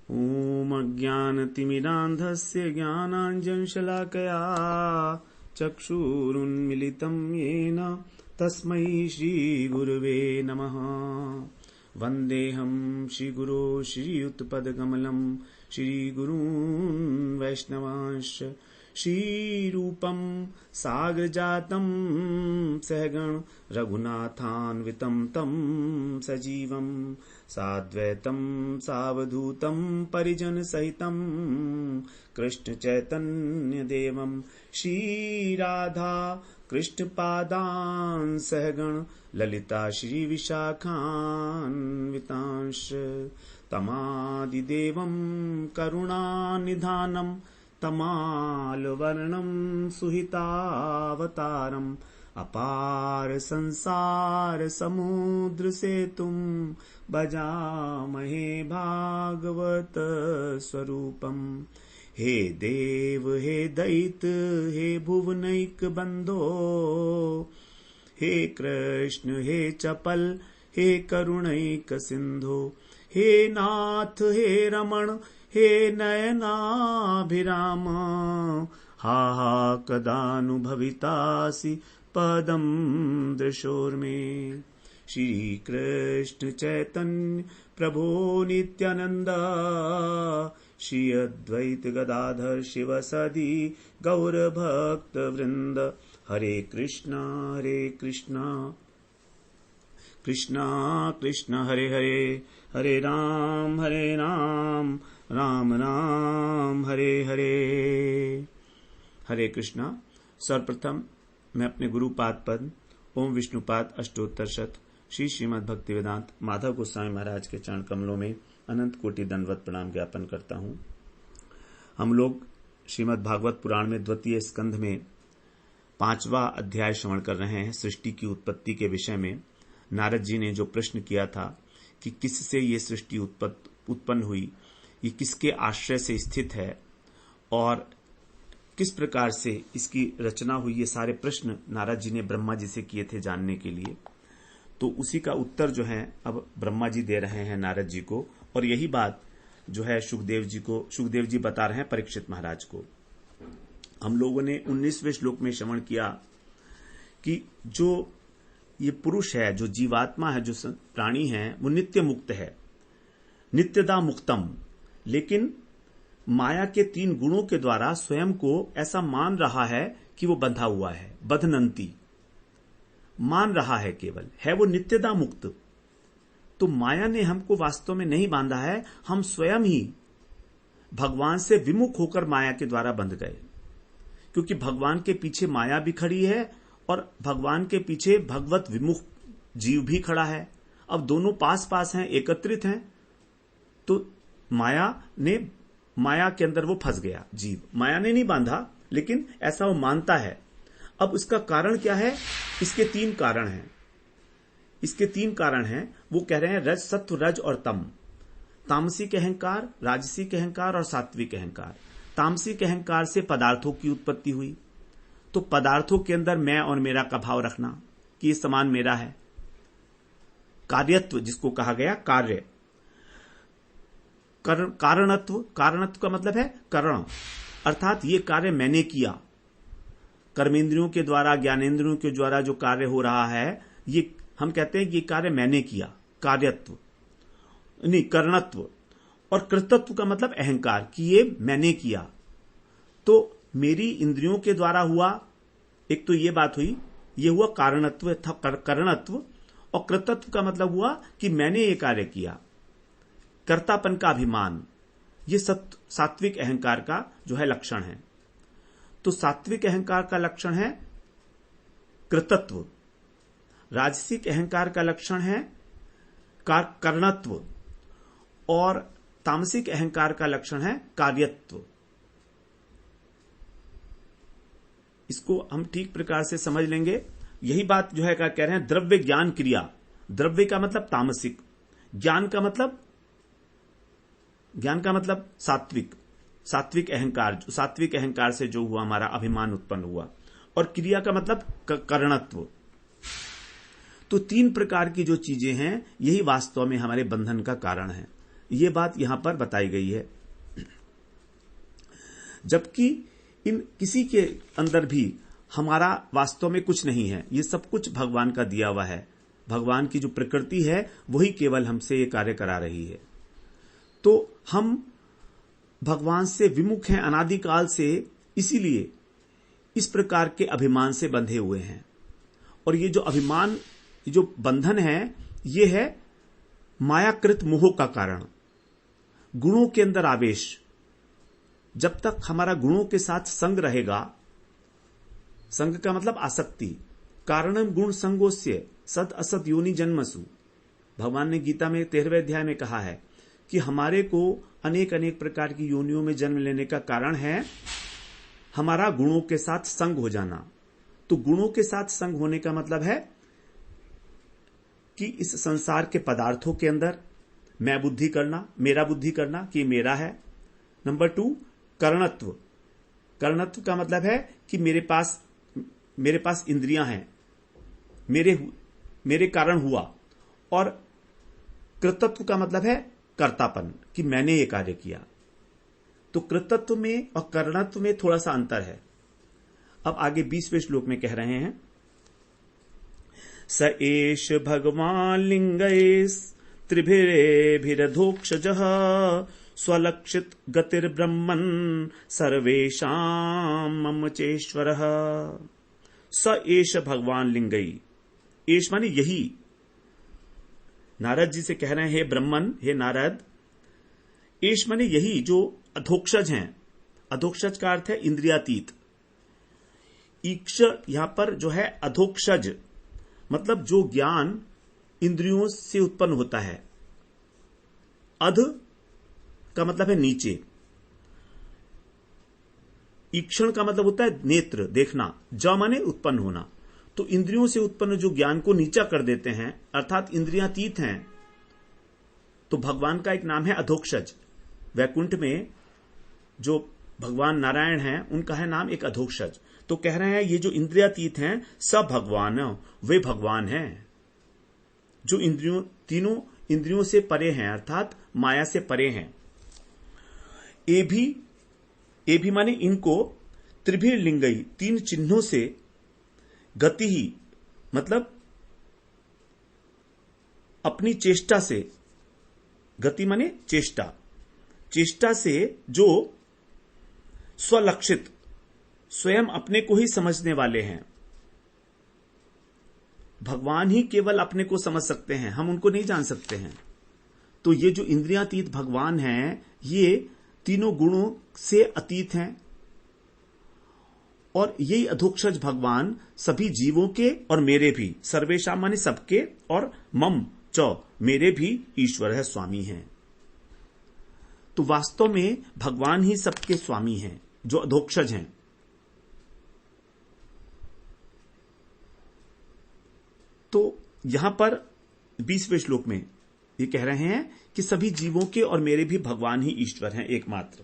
ॐ अज्ञानतिमिरान्धस्य ज्ञानाञ्जनशलाकया चक्षुरुन्मिलितं येन तस्मै श्रीगुरुवे नमः। वन्देऽहं श्रीगुरो श्रीयुतपदकमलं श्रीगुरून् वैष्णवांश्च श्रीरूपं साग्रजातं सहगण रघुनाथान्वितं तं सजीवं साद्वैतं सावधूतं परिजनसहितं कृष्णचैतन्यदेवं श्रीराधा कृष्णपादान् सहगण ललिता श्रीविशाखान्वितांश्च तमादिदेवं करुणानिधानं तमालवर्णं सुहितावतारम् अपार संसार समुद्र सेतुं भजामहे भागवत स्वरूपम्। हे देव हे दैत हे भुवनैक बंधो, हे कृष्ण हे चपल हे करुणैक सिंधो, हे नाथ हे रमण हे नयनाभिराम, हा हा कदानुभवितासि पदं दृशोर्मे। श्री कृष्ण चैतन्य प्रभो नित्यानंद, श्री अद्वैत गदाधर शिवसदि गौर भक्त वृंद। हरे कृष्णा कृष्णा कृष्णा हरे हरे, हरे राम राम राम हरे हरे। हरे कृष्णा। सर्वप्रथम मैं अपने गुरुपाद पद ओम विष्णुपाद अष्टोत्तर शत श्री श्रीमद् भक्तिवेदांत माधव गोस्वामी महाराज के चरण कमलों में अनंत कोटि दंडवत प्रणाम ज्ञापन करता हूं। हम लोग श्रीमद् भागवत पुराण में द्वितीय स्कंध में 5वां अध्याय श्रवण कर रहे हैं। सृष्टि की उत्पत्ति के विषय में नारद जी ने जो प्रश्न किया था कि किससे ये सृष्टि उत्पन्न हुई, ये किसके आश्रय से स्थित है और किस प्रकार से इसकी रचना हुई, ये सारे प्रश्न नारद जी ने ब्रह्मा जी से किए थे जानने के लिए। तो उसी का उत्तर जो है अब ब्रह्मा जी दे रहे हैं नारद जी को, और यही बात जो है सुखदेव जी बता रहे हैं परीक्षित महाराज को। हम लोगों ने 19वें श्लोक में श्रवण किया कि जो ये पुरुष है, जो जीवात्मा है, जो प्राणी है, वो नित्य मुक्त है, नित्यदा मुक्तम, लेकिन माया के 3 गुणों के द्वारा स्वयं को ऐसा मान रहा है कि वो बंधा हुआ है, बधनंती मान रहा है, केवल है वो नित्यदा मुक्त। तो माया ने हमको वास्तव में नहीं बांधा है, हम स्वयं ही भगवान से विमुख होकर माया के द्वारा बंध गए, क्योंकि भगवान के पीछे माया भी खड़ी है और भगवान के पीछे भगवत विमुख जीव भी खड़ा है। अब दोनों पास पास हैं, एकत्रित हैं, तो माया के अंदर वो फंस गया जीव। माया ने नहीं बांधा, लेकिन ऐसा वो मानता है। अब इसका कारण क्या है? इसके 3 कारण हैं। वो कह रहे हैं रज, सत्व, रज और तम। तामसिक अहंकार, राजसिक अहंकार और सात्विक अहंकार। तामसिक अहंकार से पदार्थों की उत्पत्ति हुई, तो पदार्थों के अंदर मैं और मेरा का भाव रखना कि ये समान मेरा है। कार्यत्व जिसको कहा गया, कार्य। कारणत्व का मतलब है करण, अर्थात ये कार्य मैंने किया। कर्मेंद्रियों के द्वारा, ज्ञानेंद्रियों के द्वारा जो कार्य हो रहा है, ये हम कहते हैं कि ये कार्य मैंने किया, कार्यत्व नहीं, करणत्व। और कृतत्व का मतलब अहंकार, कि ये मैंने किया, तो मेरी इंद्रियों के द्वारा हुआ। एक तो ये बात हुई, ये हुआ कारणत्व था, करणत्व। और कृतत्व का मतलब हुआ कि मैंने ये कार्य किया, कर्तापन का अभिमान। ये सात्विक अहंकार का जो है लक्षण है। तो सात्विक अहंकार का लक्षण है कृतत्व, राजसिक अहंकार का लक्षण है करणत्व, और तामसिक अहंकार का लक्षण है कार्यत्व। इसको हम ठीक प्रकार से समझ लेंगे। यही बात जो है क्या कह रहे हैं, द्रव्य ज्ञान क्रिया। द्रव्य का मतलब तामसिक, ज्ञान का मतलब सात्विक अहंकार। सात्विक अहंकार से जो हुआ हमारा अभिमान उत्पन्न हुआ, और क्रिया का मतलब करणत्व। तो 3 प्रकार की जो चीजें हैं, यही वास्तव में हमारे बंधन का कारण है। ये बात यहां पर बताई गई है। जबकि इन किसी के अंदर भी हमारा वास्तव में कुछ नहीं है, ये सब कुछ भगवान का दिया हुआ है। भगवान की जो प्रकृति है वही केवल हमसे ये कार्य करा रही है। तो हम भगवान से विमुख हैं अनादिकाल से, इसीलिए इस प्रकार के अभिमान से बंधे हुए हैं। और ये जो अभिमान, जो बंधन है, ये है मायाकृत मोह का कारण। गुणों के अंदर आवेश, जब तक हमारा गुणों के साथ संग रहेगा, संग का मतलब आसक्ति, कारणम गुण संगोस्य सद असत योनि जन्मसु। भगवान ने गीता में 13वें अध्याय में कहा है कि हमारे को अनेक अनेक प्रकार की योनियों में जन्म लेने का कारण है हमारा गुणों के साथ संग हो जाना। तो गुणों के साथ संग होने का मतलब है कि इस संसार के पदार्थों के अंदर मैं बुद्धि करना, मेरा बुद्धि करना कि मेरा है। नंबर 2, कर्णत्व। कर्णत्व का मतलब है कि मेरे पास इंद्रियां हैं, मेरे कारण हुआ। और कृतत्व का मतलब है कर्तापन, कि मैंने ये कार्य किया। तो कृतत्व में और कर्णत्व में थोड़ा सा अंतर है। अब आगे 20वें श्लोक में कह रहे हैं, स एष भगवान लिंगैस् त्रिभिरेभिरधोक्षजः स्वलक्षित गतिर्ब्रह्मन् सर्वेषां मम चेश्वरः। स एष भगवान लिंगई। एष माने यही। नारद जी से कह रहे हैं, हे ब्रह्मन, हे नारद, एष माने यही जो अधोक्षज हैं। अधोक्षज का अर्थ है इंद्रियातीत। ईक्ष यहां पर जो है अधोक्षज, मतलब जो ज्ञान इंद्रियों से उत्पन्न होता है। अध का मतलब है नीचे, ईक्षण का मतलब होता है नेत्र, देखना। ज माने उत्पन्न होना। तो इंद्रियों से उत्पन्न जो ज्ञान को नीचा कर देते हैं, अर्थात इंद्रियातीत हैं। तो भगवान का एक नाम है अधोक्षज। वैकुंठ में जो भगवान नारायण हैं, उनका है नाम एक अधोक्षज। तो कह रहे हैं ये जो इंद्रियातीत हैं सब भगवान, वे भगवान हैं जो तीनों इंद्रियों से परे हैं, अर्थात माया से परे हैं। ए भी माने इनको, त्रिभिर लिंगई, 3 चिन्हों से, गति ही मतलब अपनी चेष्टा से, गति माने चेष्टा, चेष्टा से जो स्वलक्षित, स्वयं अपने को ही समझने वाले हैं। भगवान ही केवल अपने को समझ सकते हैं, हम उनको नहीं जान सकते हैं। तो ये जो इंद्रियातीत भगवान हैं, ये तीनों गुणों से अतीत हैं। और यही अधोक्षज भगवान सभी जीवों के और मेरे भी, सर्वेशा माने सबके, और मम च मेरे भी ईश्वर है, स्वामी हैं। तो वास्तव में भगवान ही सबके स्वामी हैं जो अधोक्षज हैं। तो यहां पर 20वें श्लोक में ये कह रहे हैं कि सभी जीवों के और मेरे भी भगवान ही ईश्वर हैं, एकमात्र।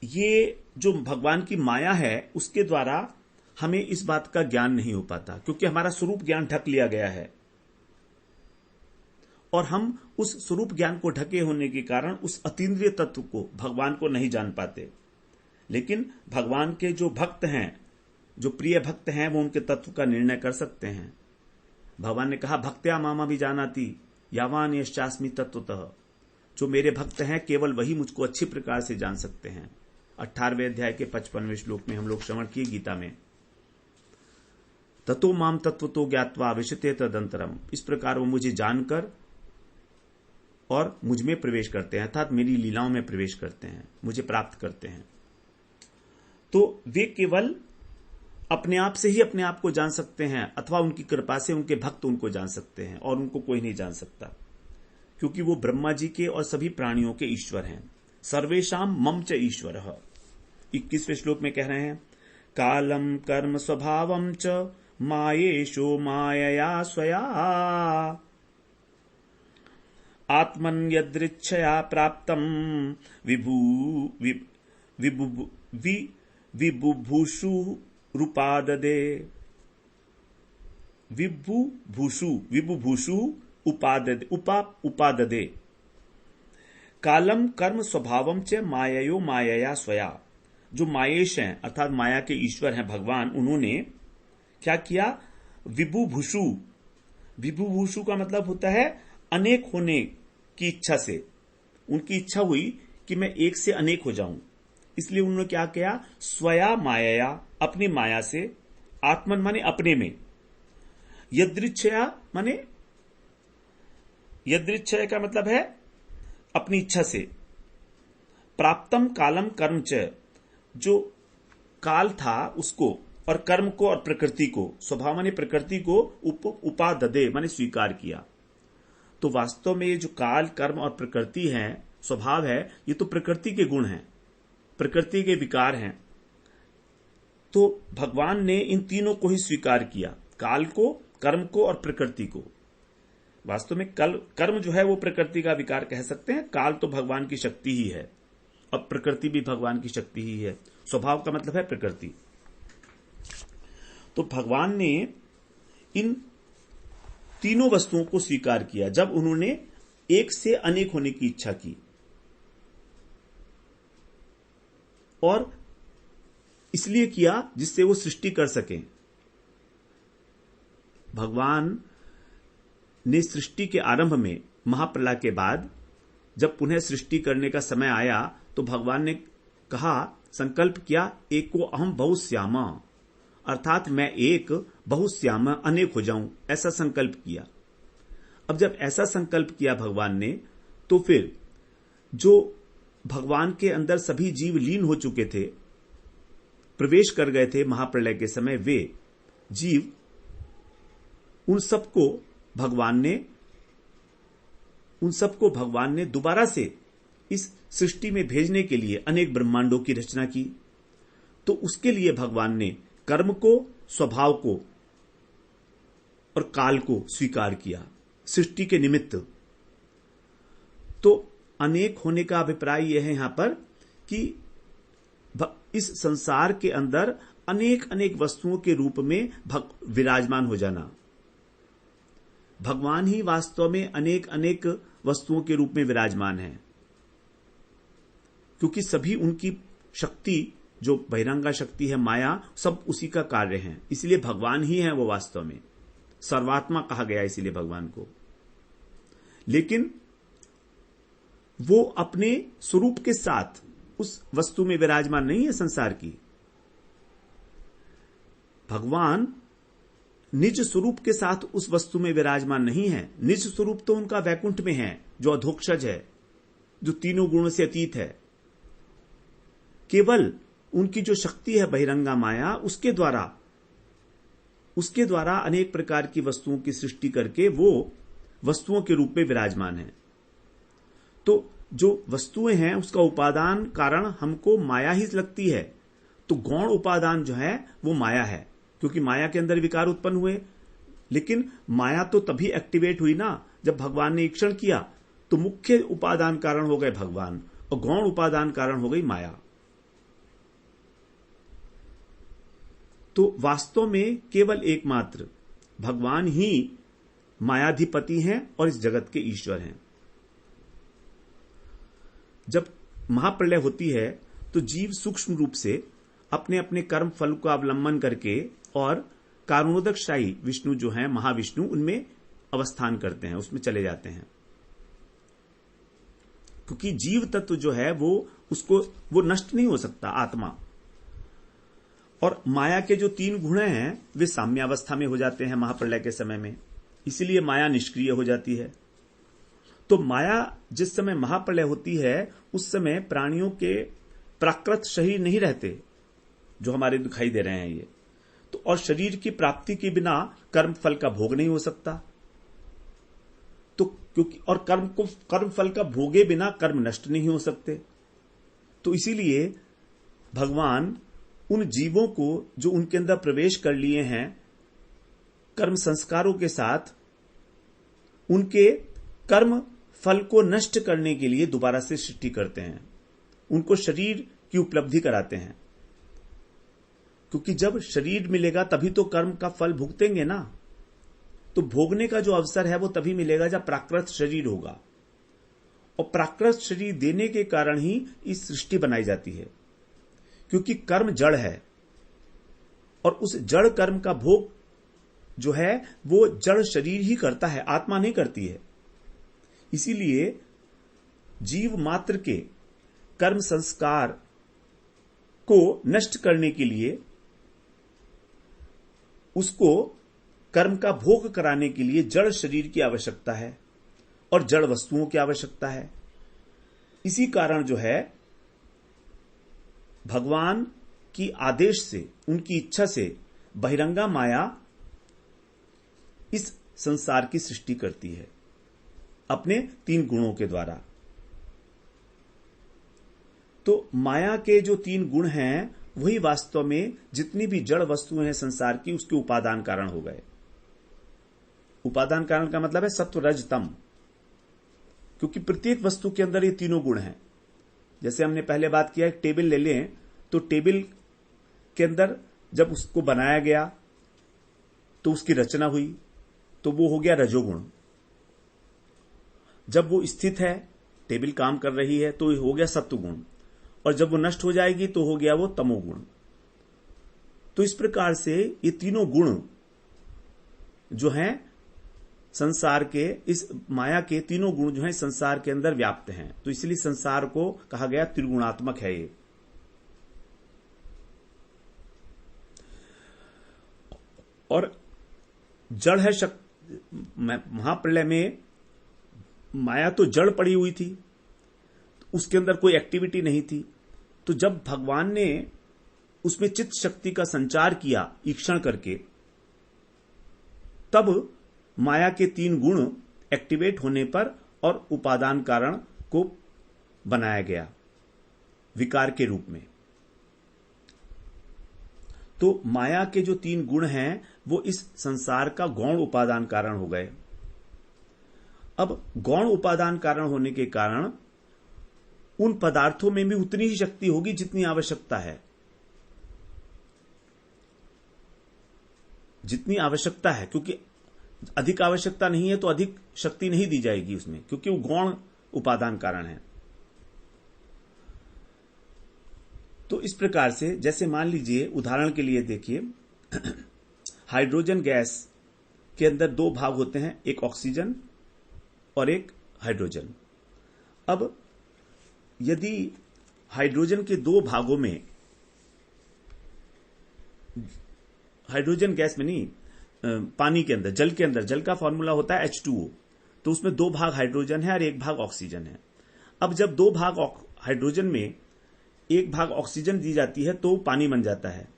ये जो भगवान की माया है, उसके द्वारा हमें इस बात का ज्ञान नहीं हो पाता, क्योंकि हमारा स्वरूप ज्ञान ढक लिया गया है। और हम उस स्वरूप ज्ञान को ढके होने के कारण उस अतीन्द्रिय तत्व को, भगवान को नहीं जान पाते। लेकिन भगवान के जो भक्त हैं, जो प्रिय भक्त हैं, वो उनके तत्व का निर्णय कर सकते हैं। भगवान ने कहा, भक्त्या मामा भी जानाति यावान यश्चास्मि तत्वतः। जो मेरे भक्त हैं केवल वही मुझको अच्छी प्रकार से जान सकते हैं। 18वें अध्याय के 55वें श्लोक में हम लोग श्रवण किए गीता में, ततो माम तत्वतो ज्ञात्वा विशते तदंतरम। इस प्रकार वो मुझे जानकर और मुझ में प्रवेश करते हैं, अर्थात मेरी लीलाओं में प्रवेश करते हैं, मुझे प्राप्त करते हैं। तो वे केवल अपने आप से ही अपने आप को जान सकते हैं, अथवा उनकी कृपा से उनके भक्त उनको जान सकते हैं, और उनको कोई नहीं जान सकता, क्योंकि वो ब्रह्मा जी के और सभी प्राणियों के ईश्वर हैं। सर्वेशाम मम च ईश्वरः। 21वें श्लोक में कह रहे हैं, कालम कर्म स्वभावम च मायेशो मायया स्वया आत्मन यदृच्छया प्राप्तम विबुभूषु रूपाददे। विबुभूषु उपाददे कालम कर्म स्वभावम च माययो मायया स्वया। जो मायेश हैं अर्थात माया के ईश्वर हैं भगवान, उन्होंने क्या किया? विभुभुषु। विभुभुषु का मतलब होता है अनेक होने की इच्छा से। उनकी इच्छा हुई कि मैं एक से अनेक हो जाऊं, इसलिए उन्होंने क्या किया? स्वया मायया, अपनी माया से, आत्मन माने अपने में, यदृच्छया माने, यदृच्छया का मतलब है अपनी इच्छा से, प्राप्तम कालम कर्म च, जो काल था उसको और कर्म को और प्रकृति को, स्वभाव माने प्रकृति को, उपाददे माने स्वीकार किया। तो वास्तव में ये जो काल, कर्म और प्रकृति है, स्वभाव है, ये तो प्रकृति के गुण हैं, प्रकृति के विकार हैं। तो भगवान ने इन तीनों को ही स्वीकार किया, काल को, कर्म को और प्रकृति को। वास्तव में कर्म जो है वो प्रकृति का विकार कह सकते हैं, काल तो भगवान की शक्ति ही है और प्रकृति भी भगवान की शक्ति ही है। स्वभाव का मतलब है प्रकृति। तो भगवान ने इन तीनों वस्तुओं को स्वीकार किया जब उन्होंने एक से अनेक होने की इच्छा की, और इसलिए किया जिससे वो सृष्टि कर सकें। भगवान ने सृष्टि के आरंभ में, महाप्रलय के बाद जब पुनः सृष्टि करने का समय आया, तो भगवान ने कहा, संकल्प किया, एको अहम बहुश्यामा, अर्थात मैं एक बहुश्यामा अनेक हो जाऊं, ऐसा संकल्प किया। अब जब ऐसा संकल्प किया भगवान ने, तो फिर जो भगवान के अंदर सभी जीव लीन हो चुके थे, प्रवेश कर गए थे महाप्रलय के समय, वे जीव, उन सबको भगवान ने दोबारा से इस सृष्टि में भेजने के लिए अनेक ब्रह्मांडों की रचना की। तो उसके लिए भगवान ने कर्म को, स्वभाव को और काल को स्वीकार किया सृष्टि के निमित्त। तो अनेक होने का अभिप्राय यह है यहां पर कि इस संसार के अंदर अनेक अनेक वस्तुओं के रूप में विराजमान हो जाना। भगवान ही वास्तव में अनेक अनेक वस्तुओं के रूप में विराजमान हैं, क्योंकि सभी उनकी शक्ति, जो बहिरंगा शक्ति है, माया, सब उसी का कार्य है। इसलिए भगवान ही है वो वास्तव में, सर्वात्मा कहा गया इसीलिए भगवान को। लेकिन वो अपने स्वरूप के साथ उस वस्तु में विराजमान नहीं है संसार की। भगवान निज स्वरूप के साथ उस वस्तु में विराजमान नहीं है। निज स्वरूप तो उनका वैकुंठ में है, जो अधोक्षज है, जो तीनों गुणों से अतीत है। केवल उनकी जो शक्ति है बहिरंगा माया, उसके द्वारा अनेक प्रकार की वस्तुओं की सृष्टि करके वो वस्तुओं के रूप में विराजमान है। तो जो वस्तुएं हैं उसका उपादान कारण हमको माया ही लगती है। तो गौण उपादान जो है वो माया है, क्योंकि माया के अंदर विकार उत्पन्न हुए। लेकिन माया तो तभी एक्टिवेट हुई ना जब भगवान ने ईक्षण किया। तो मुख्य उपादान कारण हो गए भगवान और गौण उपादान कारण हो गई माया। तो वास्तव में केवल एकमात्र भगवान ही मायाधिपति हैं और इस जगत के ईश्वर हैं। जब महाप्रलय होती है तो जीव सूक्ष्म रूप से अपने अपने कर्म फल का अवलंबन करके और कारणोदकशाही विष्णु जो हैं, महाविष्णु, उनमें अवस्थान करते हैं, उसमें चले जाते हैं। क्योंकि जीव तत्व जो है वो नष्ट नहीं हो सकता, आत्मा। और माया के जो तीन गुण हैं वे साम्यावस्था में हो जाते हैं महाप्रलय के समय में, इसीलिए माया निष्क्रिय हो जाती है। तो माया जिस समय महाप्रलय होती है उस समय प्राणियों के प्राकृत शरीर नहीं रहते जो हमारे दिखाई दे रहे हैं ये। तो और शरीर की प्राप्ति के बिना कर्म फल का भोग नहीं हो सकता। तो क्योंकि और कर्म फल का भोगे बिना कर्म नष्ट नहीं हो सकते। तो इसीलिए भगवान उन जीवों को जो उनके अंदर प्रवेश कर लिए हैं कर्म संस्कारों के साथ, उनके कर्म फल को नष्ट करने के लिए दोबारा से सृष्टि करते हैं, उनको शरीर की उपलब्धि कराते हैं। क्योंकि जब शरीर मिलेगा तभी तो कर्म का फल भुगतेंगे ना। तो भोगने का जो अवसर है वो तभी मिलेगा जब प्राकृत शरीर होगा, और प्राकृत शरीर देने के कारण ही इस सृष्टि बनाई जाती है, क्योंकि कर्म जड़ है और उस जड़ कर्म का भोग जो है वो जड़ शरीर ही करता है, आत्मा नहीं करती है। इसीलिए जीव मात्र के कर्म संस्कार को नष्ट करने के लिए, उसको कर्म का भोग कराने के लिए जड़ शरीर की आवश्यकता है और जड़ वस्तुओं की आवश्यकता है। इसी कारण जो है भगवान की आदेश से, उनकी इच्छा से बहिरंगा माया इस संसार की सृष्टि करती है अपने 3 गुणों के द्वारा। तो माया के जो 3 गुण हैं वही वास्तव में जितनी भी जड़ वस्तुएं हैं संसार की, उसके उपादान कारण हो गए। उपादान कारण का मतलब है सत्व रज तम, क्योंकि प्रत्येक वस्तु के अंदर ये तीनों गुण हैं। जैसे हमने पहले बात किया, एक टेबल ले लें तो टेबल के अंदर जब उसको बनाया गया तो उसकी रचना हुई, तो वो हो गया रजोगुण। जब वो स्थित है, टेबल काम कर रही है, तो हो गया सत्वगुण, और जब वो नष्ट हो जाएगी तो हो गया वो तमोगुण। तो इस प्रकार से ये तीनों गुण जो हैं संसार के, इस माया के तीनों गुण जो हैं संसार के अंदर व्याप्त हैं। तो इसलिए संसार को कहा गया त्रिगुणात्मक है ये। और जड़ है महाप्रलय में माया तो जड़ पड़ी हुई थी, उसके अंदर कोई एक्टिविटी नहीं थी। तो जब भगवान ने उसमें चित्त शक्ति का संचार किया ईक्षण करके, तब माया के 3 गुण एक्टिवेट होने पर और उपादान कारण को बनाया गया विकार के रूप में। तो माया के जो 3 गुण हैं वो इस संसार का गौण उपादान कारण हो गए। अब गौण उपादान कारण होने के कारण उन पदार्थों में भी उतनी ही शक्ति होगी जितनी आवश्यकता है, जितनी आवश्यकता है, क्योंकि अधिक आवश्यकता नहीं है तो अधिक शक्ति नहीं दी जाएगी उसमें, क्योंकि वो गौण उपादान कारण है। तो इस प्रकार से, जैसे मान लीजिए उदाहरण के लिए देखिए, हाइड्रोजन गैस के अंदर 2 भाग होते हैं, एक ऑक्सीजन और एक हाइड्रोजन। अब यदि हाइड्रोजन के 2 भागों में, हाइड्रोजन गैस में नहीं, पानी के अंदर, जल के अंदर, जल का फॉर्मूला होता है H2O, तो उसमें 2 भाग हाइड्रोजन है और 1 भाग ऑक्सीजन है। अब जब 2 भाग हाइड्रोजन में 1 भाग ऑक्सीजन दी जाती है तो पानी बन जाता है।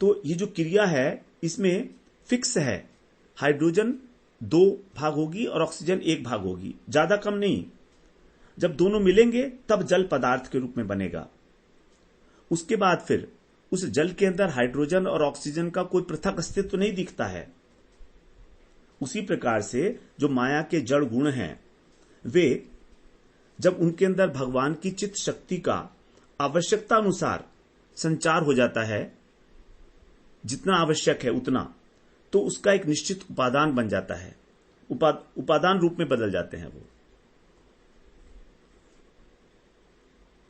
तो ये जो क्रिया है इसमें फिक्स है, हाइड्रोजन 2 भाग होगी और ऑक्सीजन 1 भाग होगी, ज्यादा कम नहीं। जब दोनों मिलेंगे तब जल पदार्थ के रूप में बनेगा। उसके बाद फिर उस जल के अंदर हाइड्रोजन और ऑक्सीजन का कोई पृथक अस्तित्व तो नहीं दिखता है। उसी प्रकार से जो माया के जड़ गुण हैं, वे जब उनके अंदर भगवान की चित्त शक्ति का आवश्यकता अनुसार संचार हो जाता है, जितना आवश्यक है उतना, तो उसका एक निश्चित उपादान बन जाता है, उपादान रूप में बदल जाते हैं वो।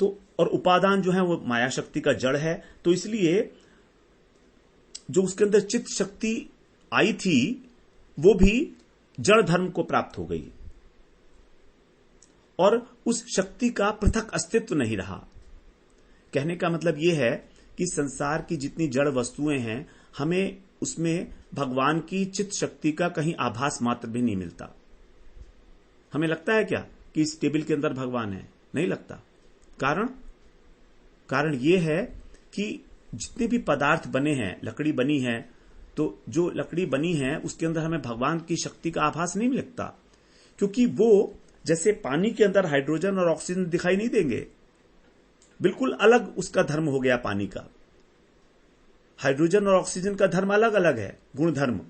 तो और उपादान जो है वो माया शक्ति का जड़ है। तो इसलिए जो उसके अंदर चित्त शक्ति आई थी वो भी जड़ धर्म को प्राप्त हो गई और उस शक्ति का पृथक अस्तित्व नहीं रहा। कहने का मतलब यह है कि संसार की जितनी जड़ वस्तुएं हैं, हमें उसमें भगवान की चित्त शक्ति का कहीं आभास मात्र भी नहीं मिलता। हमें लगता है क्या कि इस टेबल के अंदर भगवान है? नहीं लगता। कारण यह है कि जितने भी पदार्थ बने हैं, लकड़ी बनी है, तो जो लकड़ी बनी है उसके अंदर हमें भगवान की शक्ति का आभास नहीं लगता, क्योंकि वो जैसे पानी के अंदर हाइड्रोजन और ऑक्सीजन दिखाई नहीं देंगे, बिल्कुल अलग उसका धर्म हो गया पानी का। हाइड्रोजन और ऑक्सीजन का धर्म अलग अलग है, गुण धर्म।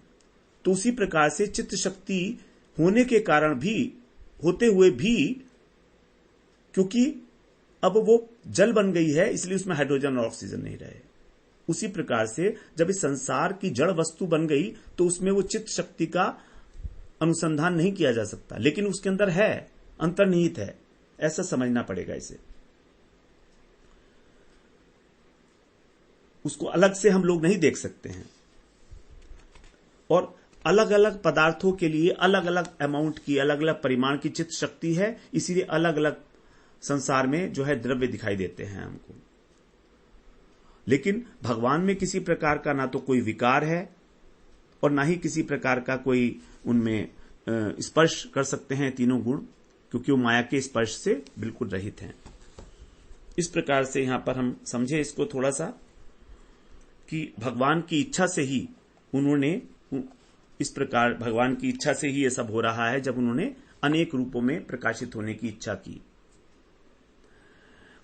तो उसी प्रकार से चित्त शक्ति होने के कारण भी, होते हुए भी, क्योंकि अब वो जल बन गई है इसलिए उसमें हाइड्रोजन और ऑक्सीजन नहीं रहे। उसी प्रकार से जब इस संसार की जड़ वस्तु बन गई तो उसमें वो चित्त शक्ति का अनुसंधान नहीं किया जा सकता, लेकिन उसके अंदर है, अंतर्निहित है, ऐसा समझना पड़ेगा इसे। उसको अलग से हम लोग नहीं देख सकते हैं। और अलग अलग पदार्थों के लिए अलग अलग अमाउंट की, अलग अलग परिमाण की चित्त शक्ति है, इसीलिए अलग अलग संसार में जो है द्रव्य दिखाई देते हैं हमको। लेकिन भगवान में किसी प्रकार का ना तो कोई विकार है और ना ही किसी प्रकार का कोई उनमें स्पर्श कर सकते हैं तीनों गुण, क्योंकि वो माया के स्पर्श से बिल्कुल रहित हैं। इस प्रकार से यहां पर हम समझे इसको थोड़ा सा कि भगवान की इच्छा से ही उन्होंने, इस प्रकार भगवान की इच्छा से ही यह सब हो रहा है जब उन्होंने अनेक रूपों में प्रकाशित होने की इच्छा की।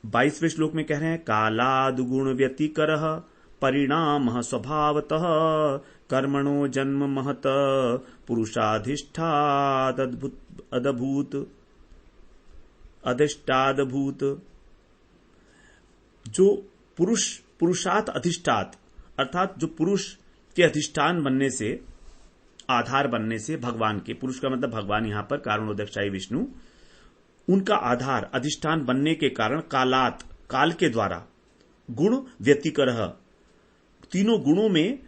22वें श्लोक में कह रहे हैं, कालाद गुण व्यतिकर परिणाम स्वभावतः कर्मणो जन्म महत पुरुषाधिष्ठाद अधिष्ठादभूत। जो पुरुषात अधिष्ठात, अर्थात जो पुरुष के अधिष्ठान बनने से, आधार बनने से, भगवान के, पुरुष का मतलब भगवान यहां पर कारणोदकशायी विष्णु, उनका आधार अधिष्ठान बनने के कारण कालात, काल के द्वारा, गुण व्यतिकर, तीनों गुणों में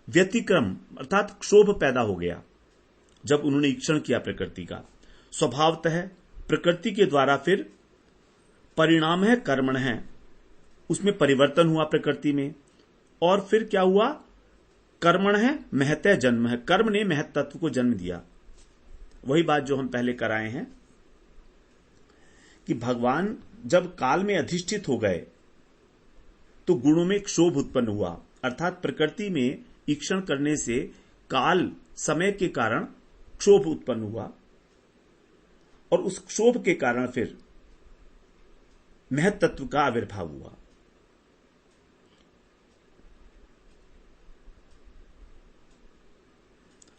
व्यतिक्रम अर्थात क्षोभ पैदा हो गया जब उन्होंने ईक्षण किया प्रकृति का। स्वभावतः प्रकृति के द्वारा फिर परिणाम है, कर्मण है, उसमें परिवर्तन हुआ प्रकृति में। और फिर क्या हुआ, कर्मण है महत्य जन्म है, कर्म ने महत तत्व को जन्म दिया। वही बात जो हम पहले कराए हैं कि भगवान जब काल में अधिष्ठित हो गए तो गुणों में क्षोभ उत्पन्न हुआ, अर्थात प्रकृति में ईक्षण करने से काल समय के कारण क्षोभ उत्पन्न हुआ और उस क्षोभ के कारण फिर महत तत्व का आविर्भाव हुआ।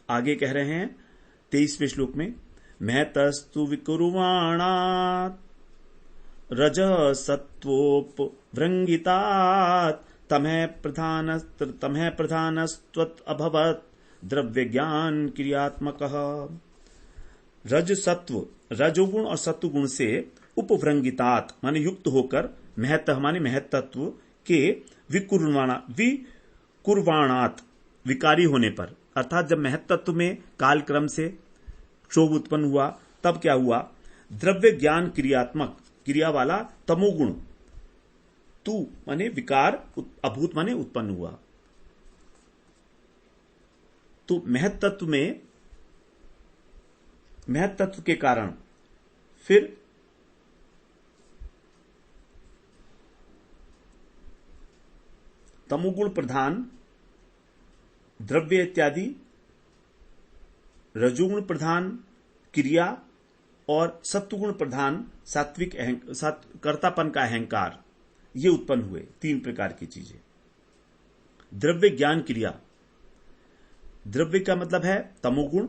आगे कह रहे हैं 23वें श्लोक में, महतस्तु विकुर्वाणात् रज सत्वोप वृंगितात् तमः प्रधानस्त्वत् अभवत् द्रव्य ज्ञान क्रियात्मकः। रज सत्व, रजोगुण और सत्वगुण से उपव्रंगितात माने युक्त होकर, महत माने महत तत्व के विकुर्वाणात विकारी होने पर, अर्थात जब महत तत्व में काल क्रम से क्षोभ उत्पन्न हुआ तब क्या हुआ, द्रव्य ज्ञान क्रियात्मक, क्रिया वाला तमोगुण, तू माने विकार, अभूत माने उत्पन्न हुआ। तो महत तत्व में, महत तत्व के कारण फिर तमोगुण प्रधान द्रव्य इत्यादि, रजोगुण प्रधान क्रिया और सत्वगुण प्रधान सात्विक कर्तापन का अहंकार, ये उत्पन्न हुए। तीन प्रकार की चीजें। द्रव्य ज्ञान क्रिया, द्रव्य का मतलब है तमोगुण,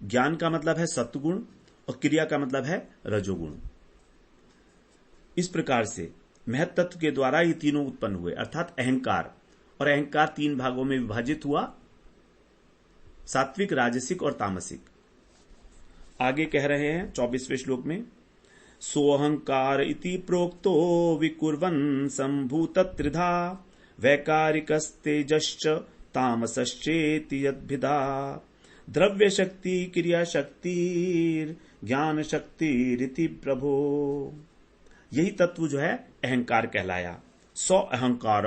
ज्ञान का मतलब है सत्वगुण और क्रिया का मतलब है रजोगुण। इस प्रकार से महत तत्व के द्वारा ये तीनों उत्पन्न हुए, अर्थात अहंकार। और अहंकार तीन भागों में विभाजित हुआ, सात्विक, राजसिक और तामसिक। आगे कह रहे हैं 24वें श्लोक में, सोऽहंकार इति प्रोक्तो विकुर्वन् संभूत त्रिधा वैकारिकस्तेजश्च तामसश्चेति यद्भिदा द्रव्य शक्ति क्रिया शक्ति ज्ञान शक्ति प्रभो। यही तत्व जो है अहंकार कहलाया। सो अहंकार,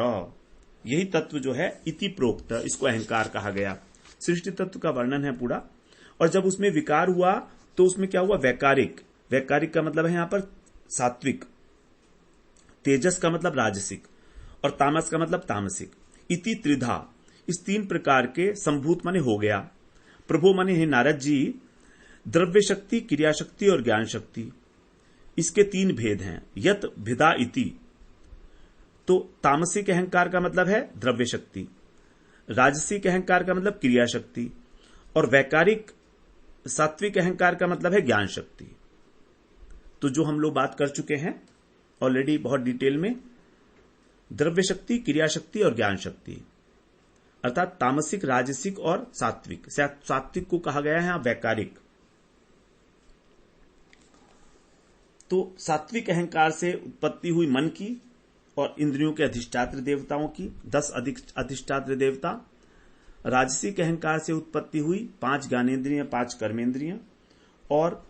यही तत्व जो है इति प्रोक्त, इसको अहंकार कहा गया। सृष्टि तत्व का वर्णन है पूरा। और जब उसमें विकार हुआ तो उसमें क्या हुआ, वैकारिक। वैकारिक का मतलब है यहां पर सात्विक, तेजस का मतलब राजसिक और तामस का मतलब तामसिक। इति त्रिधा, इस तीन प्रकार के संभूत माने हो गया। प्रभु माने हे नारद जी, द्रव्य शक्ति, क्रिया शक्ति और ज्ञान शक्ति, इसके तीन भेद हैं। यत भिदा इति, तो तामसिक अहंकार का मतलब है द्रव्य शक्ति, राजसिक अहंकार का मतलब क्रिया शक्ति और वैकारिक सात्विक अहंकार का मतलब है ज्ञान शक्ति। तो जो हम लोग बात कर चुके हैं ऑलरेडी बहुत डिटेल में, द्रव्य शक्ति, क्रिया शक्ति और ज्ञान शक्ति, अर्थात तामसिक, राजसिक और सात्विक। सात्विक को कहा गया है यहां वैकारिक। तो सात्विक अहंकार से उत्पत्ति हुई मन की और इंद्रियों के अधिष्ठात्र देवताओं की, 10 अधिक अधिष्ठात्र देवता। राजसिक अहंकार से उत्पत्ति हुई 5 ज्ञानेन्द्रियां, 5 कर्मेंद्रियां, और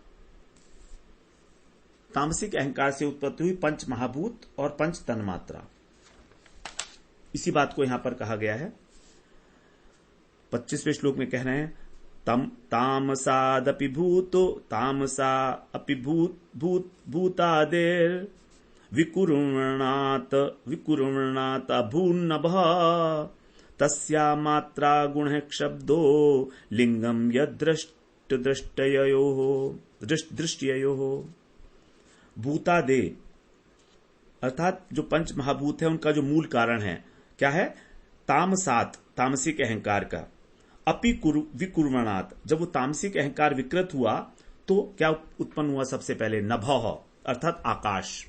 तामसिक अहंकार से उत्पत्ति हुई 5 महाभूत और 5 तन्मात्रा। इसी बात को यहां पर कहा गया है। 25वें श्लोक में कह रहे हैं तामसादपि भूतो तामसा अपि भूतादेर विकुर्वणात् अभून्नभः तस्या मात्रा गुणः शब्दो लिंगम यदृष्टयोः भूतादे, अर्थात जो 5 महाभूत है उनका जो मूल कारण है क्या है? तामसात, तामसिक अहंकार का, अपि विकुर्वणात्, जब वो तामसिक अहंकार विकृत हुआ तो क्या उत्पन्न हुआ? सबसे पहले नभः, अर्थात आकाश।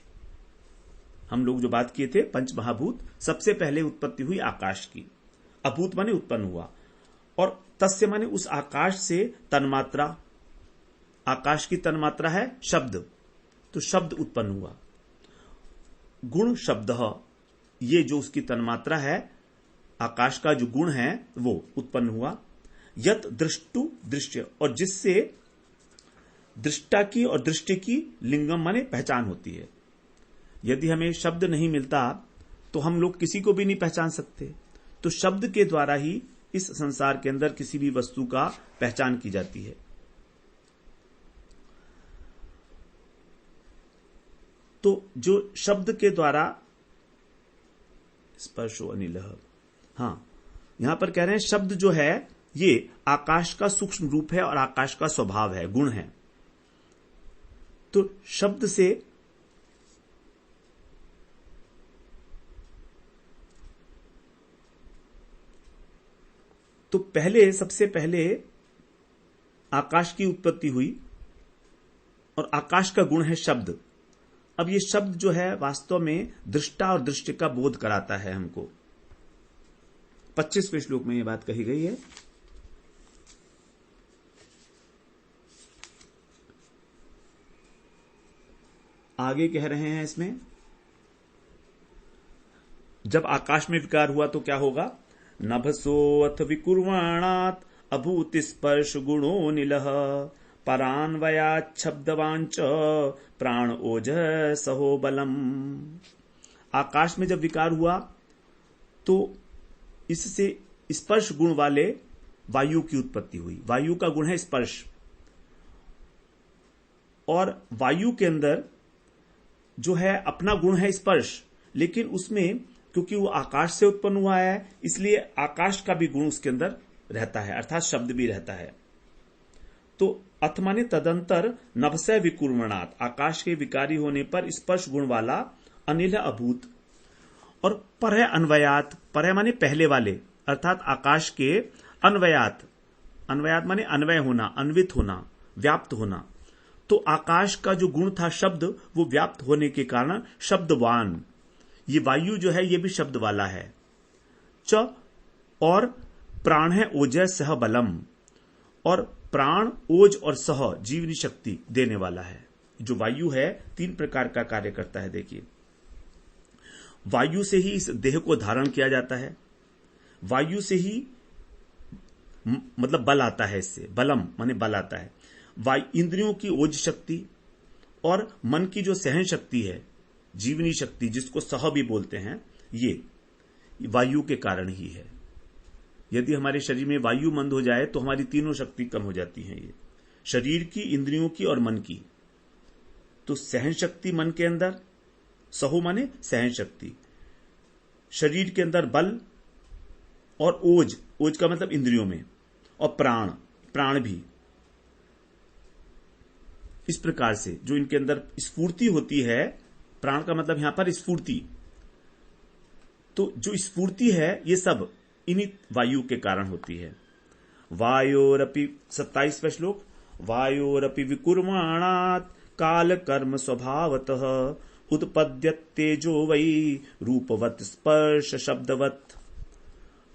हम लोग जो बात किए थे 5 महाभूत, सबसे पहले उत्पत्ति हुई आकाश की। अभूत माने उत्पन्न हुआ, और तस्य माने उस आकाश से तन्मात्रा, आकाश की तन्मात्रा है शब्द, तो शब्द उत्पन्न हुआ। गुण शब्द, ये जो उसकी तन्मात्रा है, आकाश का जो गुण है वो उत्पन्न हुआ। यत दृष्टु, दृश्य, और जिससे दृष्टा की और दृष्टि की लिंगम माने पहचान होती है। यदि हमें शब्द नहीं मिलता तो हम लोग किसी को भी नहीं पहचान सकते। तो शब्द के द्वारा ही इस संसार के अंदर किसी भी वस्तु का पहचान की जाती है। तो जो शब्द के द्वारा स्पर्शो अनिलः, हां, यहां पर कह रहे हैं शब्द जो है ये आकाश का सूक्ष्म रूप है और आकाश का स्वभाव है, गुण है। तो शब्द से तो पहले, सबसे पहले आकाश की उत्पत्ति हुई और आकाश का गुण है शब्द। अब ये शब्द जो है वास्तव में दृष्टा और दृष्टि का बोध कराता है हमको। 25वें श्लोक में ये बात कही गई है। आगे कह रहे हैं इसमें, जब आकाश में विकार हुआ तो क्या होगा? नभसोऽथ विकुर्वाणात् अभूत स्पर्श गुणो निलः परान्वयाच्छब्दवांच प्राण ओजसहो बलम। आकाश में जब विकार हुआ तो इससे स्पर्श गुण वाले वायु की उत्पत्ति हुई। वायु का गुण है स्पर्श, और वायु के अंदर जो है अपना गुण है स्पर्श, लेकिन उसमें क्योंकि वो आकाश से उत्पन्न हुआ है इसलिए आकाश का भी गुण उसके अंदर रहता है, अर्थात शब्द भी रहता है। तो अथ माने तदंतर नभसय विकुर्वणात्, आकाश के विकारी होने पर स्पर्श गुण वाला अनिल अभूत, और परह अन्वयात, परह माने पहले वाले, अर्थात आकाश के अन्वयात, अन्वयात माने अन्वय होना, अन्वित होना, व्याप्त होना। तो आकाश का जो गुण था शब्द, वो व्याप्त होने के कारण शब्दवान, ये वायु जो है ये भी शब्द वाला है। च, और प्राण है ओजः सह बलम, और प्राण, ओज और सह जीवनी शक्ति देने वाला है। जो वायु है 3 प्रकार का कार्य करता है। देखिए, वायु से ही इस देह को धारण किया जाता है, वायु से ही मतलब बल आता है, इससे बलम माने बल आता है। इंद्रियों की ओज शक्ति और मन की जो सहन शक्ति है, जीवनी शक्ति, जिसको सह भी बोलते हैं, ये वायु के कारण ही है। यदि हमारे शरीर में वायु मंद हो जाए तो हमारी तीनों शक्ति कम हो जाती हैं, ये शरीर की, इंद्रियों की और मन की। तो सहन शक्ति मन के अंदर, सहो माने सहन शक्ति, शरीर के अंदर बल, और ओज, ओज का मतलब इंद्रियों में, और प्राण, प्राण भी। इस प्रकार से जो इनके अंदर स्फूर्ति होती है, प्राण का मतलब यहां पर स्फूर्ति, तो जो स्फूर्ति है ये सब इन्हीं वायु के कारण होती है। वायोरपि, 27वां श्लोक, वायोरपि विकुर्वाणात् काल कर्म स्वभावतः उत्पद्यतेजो वै रूपवत स्पर्श शब्दवत।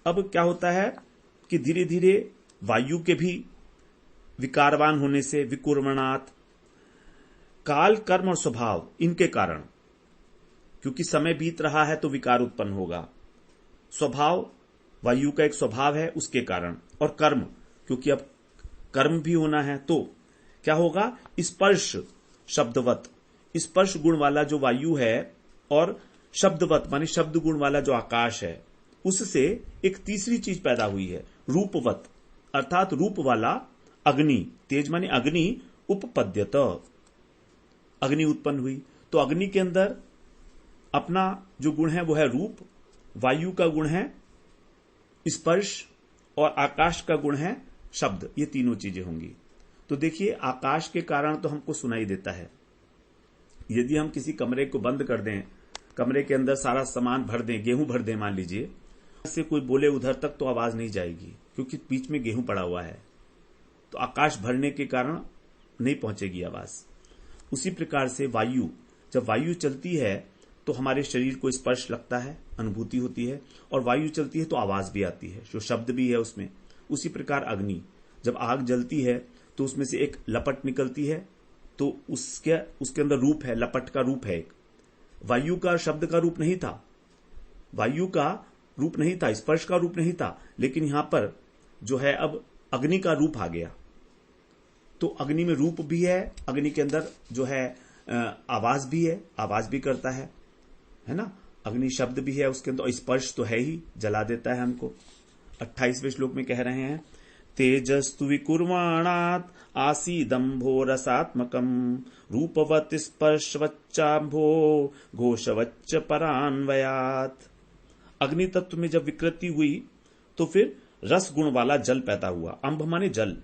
अब क्या होता है कि धीरे धीरे वायु के भी विकारवान होने से, विकुर्मणात्, काल, कर्म और स्वभाव, इनके कारण, क्योंकि समय बीत रहा है तो विकार उत्पन्न होगा। स्वभाव, वायु का एक स्वभाव है, उसके कारण, और कर्म, क्योंकि अब कर्म भी होना है, तो क्या होगा, स्पर्श शब्दवत, स्पर्श गुण वाला जो वायु है, और शब्दवत माने शब्द गुण वाला जो आकाश है, उससे एक तीसरी चीज पैदा हुई है, रूपवत, अर्थात रूप वाला अग्नि, तेज माने अग्नि, उपपद्यत, अग्नि उत्पन्न हुई। तो अग्नि के अंदर अपना जो गुण है वो है रूप, वायु का गुण है स्पर्श, और आकाश का गुण है शब्द। ये तीनों चीजें होंगी। तो देखिए, आकाश के कारण तो हमको सुनाई देता है। यदि हम किसी कमरे को बंद कर दें, कमरे के अंदर सारा सामान भर दें, गेहूं भर दें मान लीजिए, से कोई बोले उधर तक तो आवाज नहीं जाएगी, क्योंकि बीच में गेहूं पड़ा हुआ है। तो आकाश भरने के कारण नहीं पहुंचेगी आवाज। उसी प्रकार से वायु, जब वायु चलती है तो हमारे शरीर को स्पर्श लगता है, अनुभूति होती है, और वायु चलती है तो आवाज भी आती है, जो शब्द भी है उसमें। उसी प्रकार अग्नि, जब आग जलती है तो उसमें से एक लपट निकलती है, तो उसके अंदर रूप है, लपट का रूप है एक। वायु का शब्द का रूप नहीं था, वायु का रूप नहीं था, स्पर्श का रूप नहीं था, लेकिन यहां पर जो है अब अग्नि का रूप आ गया। तो अग्नि में रूप भी है, अग्नि के अंदर जो है आवाज भी है, आवाज भी करता है ना। अग्नि शब्द भी है उसके अंदर, स्पर्श तो है ही, जला देता है हमको। 28वें श्लोक में कह रहे हैं, तेजस्तु विकुर्वाणात् आसीदंभो रसात्मकम रूपवत स्पर्शवच्चांभो घोषवच्च परान्वयात्। अग्नि तत्व में जब विकृति हुई तो फिर रस गुण वाला जल पैदा हुआ। अंभ माने जल,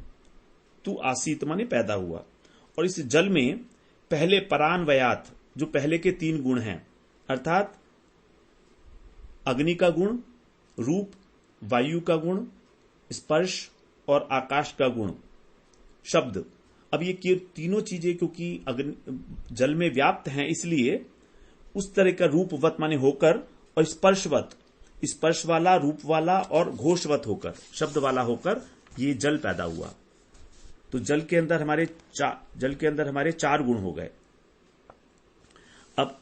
तू आसीत माने पैदा हुआ, और इस जल में पहले परान्वयात, जो पहले के 3 गुण हैं, अर्थात अग्नि का गुण, रूप, वायु का गुण, स्पर्श और आकाश का गुण, शब्द। अब ये तीनों चीजें क्योंकि जल में व्याप्त हैं, इसलिए उस तरह का रूपवत माने होकर, और स्पर्शवत, स्पर्श वाला, रूप वाला, और घोषवत होकर, शब्द वाला होकर ये जल पैदा हुआ। तो जल के अंदर हमारे 4 गुण हो गए। अब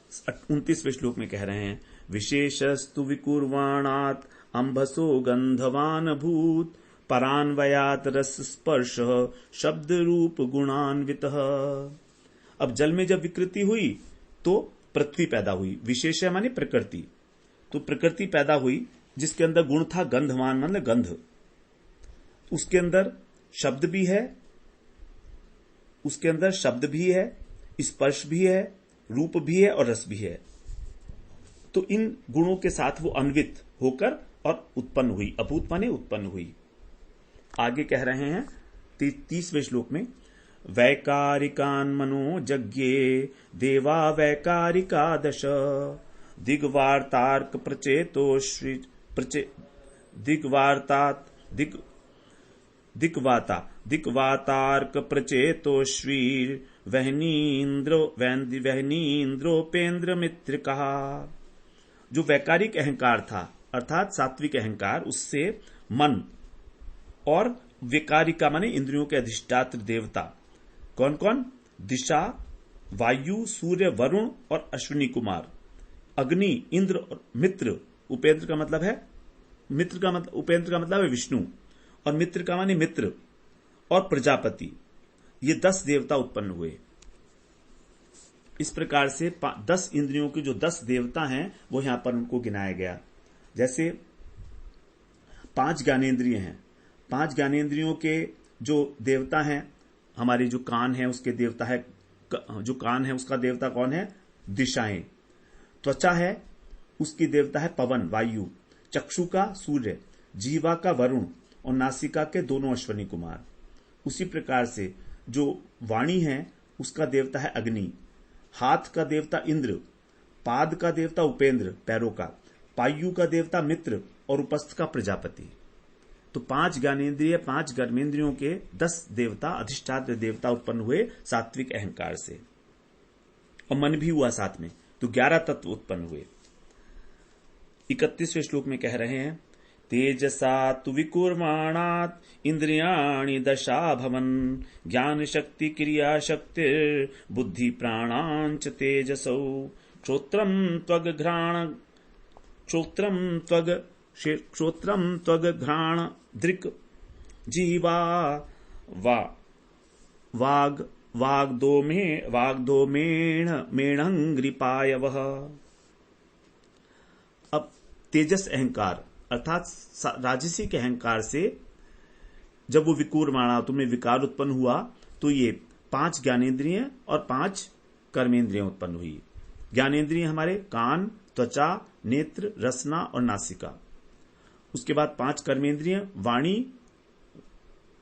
29वें श्लोक में कह रहे हैं, विशेषस्तु विकुर्वाणात् अंभसो गंधवान भूत परान्वयात रस स्पर्श शब्द रूप गुणान्वितः। अब जल में जब विकृति हुई तो पृथ्वी पैदा हुई। विशेष माने प्रकृति, तो प्रकृति पैदा हुई जिसके अंदर गुण था गंधवान मतलब गंध, उसके अंदर शब्द भी है, उसके अंदर शब्द भी है, स्पर्श भी है, रूप भी है और रस भी है। तो इन गुणों के साथ वो अन्वित होकर और उत्पन्न हुई। अभूत माने उत्पन्न हुई। आगे कह रहे हैं 30वें श्लोक में, वैकारिकान मनो यज्ञे देवा वैकारिका दश दिग्वार्तार्क प्रचेतो दिग्वातार्क प्रचेतोश्वीर वहनीन्द्रोपेन्द्र मित्र कहा। जो वैकारिक अहंकार था, अर्थात सात्विक अहंकार, उससे मन, और विकारिका माने इंद्रियों के अधिष्ठात्र देवता कौन कौन, दिशा, वायु, सूर्य, वरुण और अश्विनी कुमार, अग्नि, इंद्र और मित्र। उपेंद्र का मतलब है मित्र का मतलब, उपेंद्र का मतलब है विष्णु, और मित्र का माने मित्र, और प्रजापति। ये 10 देवता उत्पन्न हुए। इस प्रकार से 10 इंद्रियों के जो 10 देवता हैं वो यहां पर उनको गिनाया गया। जैसे 5 ज्ञानेंद्रिय हैं, 5 ज्ञानेंद्रियों के जो देवता हैं, हमारे जो कान है उसके देवता है, जो कान है उसका देवता कौन है, दिशाएं। त्वचा है उसकी देवता है पवन, वायु। चक्षु का सूर्य, जीवा का वरुण, और नासिका के दोनों अश्विनी कुमार। उसी प्रकार से जो वाणी है उसका देवता है अग्नि, हाथ का देवता इंद्र, पाद का देवता उपेंद्र, पैरों का, पायु का देवता मित्र, और उपस्थ का प्रजापति। तो 5 ज्ञानेन्द्रिय, 5 कर्मेंद्रियों के 10 देवता, अधिष्ठात्र देवता उत्पन्न हुए सात्विक अहंकार से। और मन भी हुआ साथ में, तो 11 तत्व उत्पन्न हुए। 31वें श्लोक में कह रहे हैं, तेजसा तु विकुर्माणात् इंद्रियाणि दशा भवन ज्ञान शक्ति क्रिया शक्ति बुद्धि प्राणांच तेजसौ श्रोत्रम त्वग घ्राण दृक् जीवा वाग्दोमेणङ्ग्रिपायवः। अब तेजस अहंकार अर्थात राजसिक अहंकार से जब वो विकुर्माणा तुम्हें विकार उत्पन्न हुआ तो ये 5 ज्ञानेन्द्रिय और 5 कर्मेंद्रिय उत्पन्न हुई। ज्ञानेन्द्रिय हमारे कान, त्वचा, नेत्र, रसना और नासिका। उसके बाद 5 कर्मेंद्रिय वाणी,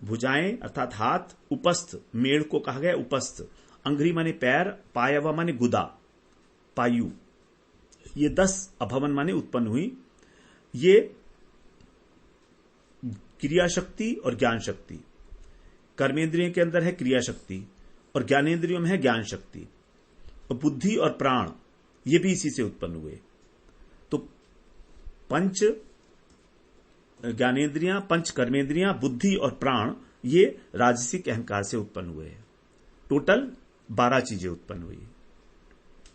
भुजाएं अर्थात हाथ, उपस्थ मेड़ को कहा गया उपस्थ, अंघ्रि माने पैर, पायवा माने गुदा पायु। ये 10 अभवन माने उत्पन्न हुई। ये क्रिया शक्ति और ज्ञान शक्ति। कर्मेंद्रियों के अंदर है क्रिया शक्ति और ज्ञानेन्द्रियों में है ज्ञान शक्ति। और बुद्धि और प्राण ये भी इसी से उत्पन्न हुए। तो 5 ज्ञानेन्द्रियां, 5 कर्मेंद्रियां, बुद्धि और प्राण ये राजसिक अहंकार से उत्पन्न हुए हैं। टोटल 12 चीजें उत्पन्न हुई।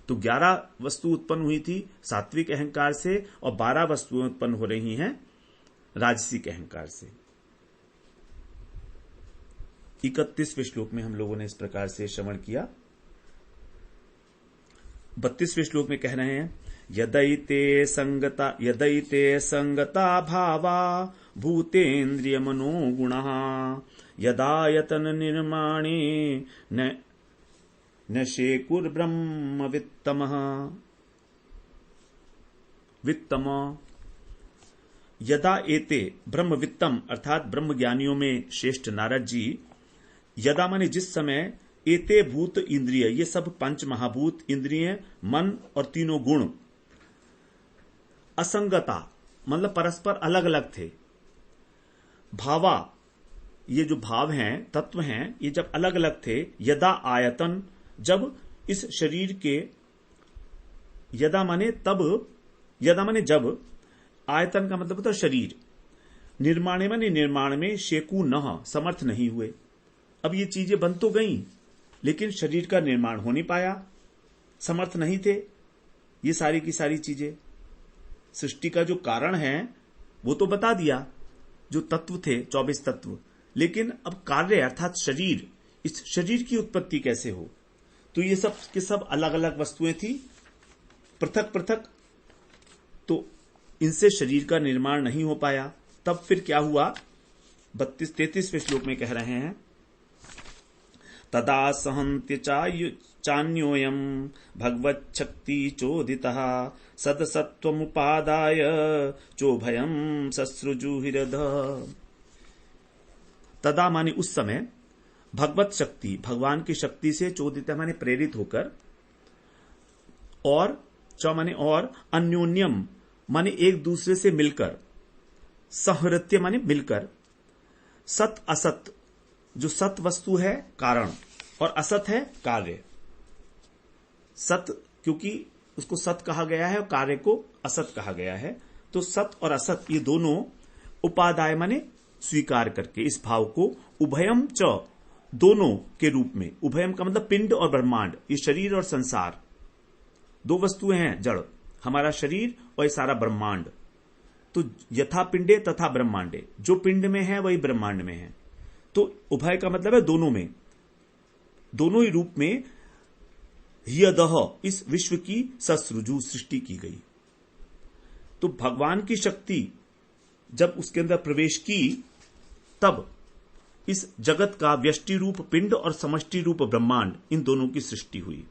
तो 11 वस्तु उत्पन्न हुई थी सात्विक अहंकार से और 12 वस्तुएं उत्पन्न हो रही हैं राजसिक अहंकार से। 31वें श्लोक में हम लोगों ने इस प्रकार से श्रवण किया। 32वें श्लोक में कह रहे हैं, यदैते संगता भावा भूतेन्द्रिय मनोगुणः यदायतन निर्माणे न शेकुर्ब्रह्म वित्तम। यदा एते ब्रह्म वित्तम अर्थात ब्रह्म ज्ञानियों में श्रेष्ठ नारद जी, यदा माने जिस समय, एते भूत इंद्रिय ये सब 5 महाभूत इंद्रिय, मन और तीनों गुण असंगता मतलब परस्पर अलग अलग थे। भावा ये जो भाव हैं, तत्व हैं, ये जब अलग अलग थे, यदा आयतन जब इस शरीर के, यदा माने तब, यदा माने जब, आयतन का मतलब होता है शरीर, निर्माणे माने निर्माण में, शेकु नह समर्थ नहीं हुए। अब ये चीजें बन तो गई लेकिन शरीर का निर्माण हो नहीं पाया, समर्थ नहीं थे। ये सारी की सारी चीजें सृष्टि का जो कारण है वो तो बता दिया, जो तत्व थे 24 तत्व, लेकिन अब कार्य अर्थात शरीर, इस शरीर की उत्पत्ति कैसे हो। तो ये सब के सब अलग अलग वस्तुएं थी, पृथक पृथक, तो इनसे शरीर का निर्माण नहीं हो पाया। तब फिर क्या हुआ, 33वें श्लोक में कह रहे हैं, तदा सहन्त्य चान्योयम भगवच्छक्ति चोदितः सदसत्वमुपादाय चोभयम ससृजुहिरध। तदा माने उस समय, भगवत शक्ति भगवान की शक्ति से, चोदित माने प्रेरित होकर, और च माने और, अन्योन्यम माने एक दूसरे से मिलकर, सहृत्य माने मिलकर, सत असत जो सत वस्तु है कारण और असत है कार्य। सत क्योंकि उसको सत कहा गया है और कार्य को असत कहा गया है, तो सत और असत ये दोनों उपादाय माने स्वीकार करके इस भाव को उभयम च दोनों के रूप में, उभयम का मतलब पिंड और ब्रह्मांड, ये शरीर और संसार 2 वस्तुएं हैं, जड़ हमारा शरीर और ये सारा ब्रह्मांड। तो यथा पिंडे तथा ब्रह्मांडे, जो पिंड में है वही ब्रह्मांड में है। तो उभय का मतलब है दोनों में, दोनों ही रूप में हियदह इस विश्व की ससृजु सृष्टि की गई। तो भगवान की शक्ति जब उसके अंदर प्रवेश की तब इस जगत का व्यष्टि रूप पिंड और समष्टि रूप ब्रह्मांड, इन दोनों की सृष्टि हुई।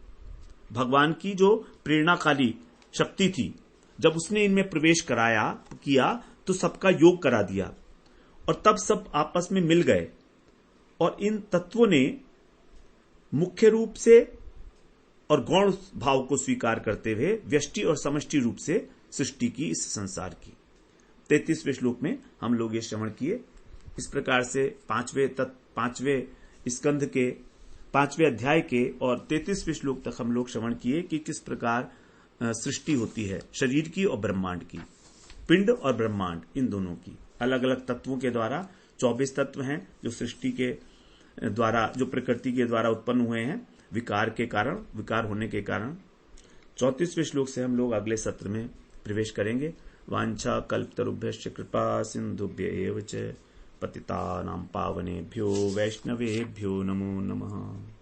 भगवान की जो प्रेरणाकाली शक्ति थी, जब उसने इनमें प्रवेश किया तो सबका योग करा दिया और तब सब आपस में मिल गए और इन तत्वों ने मुख्य रूप से और गौण भाव को स्वीकार करते हुए व्यष्टि और समष्टि रूप से सृष्टि की इस संसार की। 33वें श्लोक में हम लोग ये श्रवण किए। इस प्रकार से 5वें स्कंध के 5वें अध्याय के और 33वें श्लोक तक हम लोग श्रवण किए कि किस प्रकार सृष्टि होती है, शरीर की और ब्रह्मांड की, पिंड और ब्रह्मांड इन दोनों की। अलग अलग तत्वों के द्वारा 24 तत्व हैं जो सृष्टि के द्वारा, जो प्रकृति के द्वारा उत्पन्न हुए हैं विकार के कारण, विकार होने के कारण। 34वें श्लोक से हम लोग अगले सत्र में प्रवेश करेंगे। वांछा कल्पतरुभ्यश्च कृपा सिंधुभ्य एव च पतितानां पावनेभ्यो वैष्णवेभ्यो नमो नमः।